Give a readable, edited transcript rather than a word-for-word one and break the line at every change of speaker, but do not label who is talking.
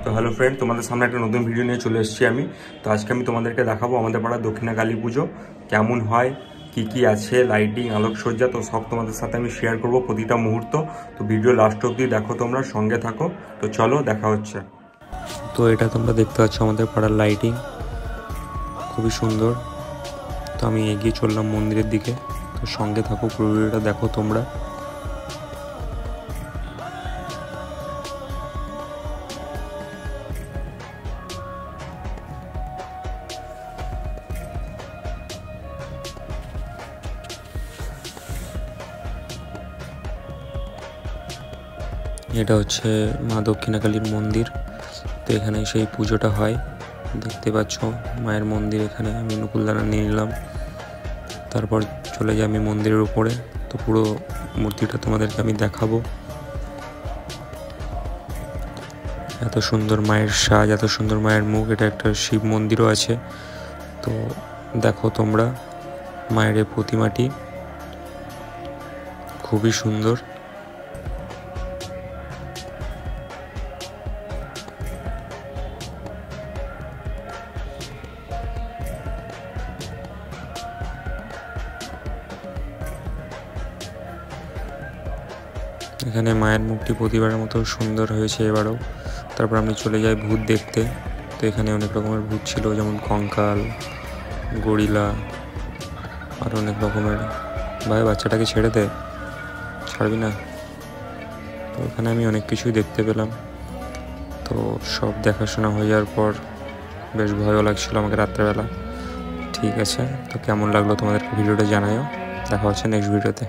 তো hello friend, তোমাদের সামনে একটা নতুন ভিডিও নিয়ে চলে এসেছি আমি। তো আজকে আমি তোমাদেরকে দেখাবো আমাদের পাড়ার দক্ষিণা কালী পুজো কেমন হয়, কি কি আছে, লাইটিং, আলোকসজ্জা, তো সব তোমাদের সাথে আমি শেয়ার করব প্রতিটা মুহূর্ত। তো ভিডিও লাস্ট অবধি দেখো, তোমরা সঙ্গে থাকো। তো চলো দেখা হচ্ছে। তো এটা তোমরা দেখতে পাচ্ছ আমাদের পাড়ার লাইটিং, খুবই সুন্দর। তো আমি এগিয়ে চললাম মন্দিরের দিকে, তো সঙ্গে থাকো, পুরো ভিডিওটা দেখো তোমরা। এটা হচ্ছে মা দক্ষিণা কালীর মন্দির। তো এখানে সেই পুজোটা হয়, দেখতে পাচ্ছ মায়ের মন্দির। এখানে আমি নকুলদানা নিয়ে নিলাম, তারপর চলে যাই আমি মন্দিরের উপরে। তো পুরো মূর্তিটা তোমাদেরকে আমি দেখাবো। এত সুন্দর মায়ের সাজ, এত সুন্দর মায়ের মুখ। এটা একটা শিব মন্দিরও আছে। তো দেখো তোমরা মায়ের এই প্রতিমাটি, খুবই সুন্দর। এখানে মায়ের মুখটি প্রতিবারের মতো সুন্দর হয়েছে এবারও। তারপর আমি চলে যাই ভূত দেখতে। তো এখানে অনেক রকমের ভূত ছিল, যেমন কঙ্কাল, গরিলা, আর অনেক রকমের। ভাই বাচ্চাটাকে ছেড়ে দে, ছাড়বি না। তো এখানে আমি অনেক কিছুই দেখতে পেলাম। তো সব দেখাশোনা হয়ে যাওয়ার পর বেশ ভয়ও লাগছিল আমাকে রাত্রেবেলা। ঠিক আছে, তো কেমন লাগলো তোমাদেরকে ভিডিওটা জানাও। দেখা হচ্ছে নেক্সট ভিডিওতে।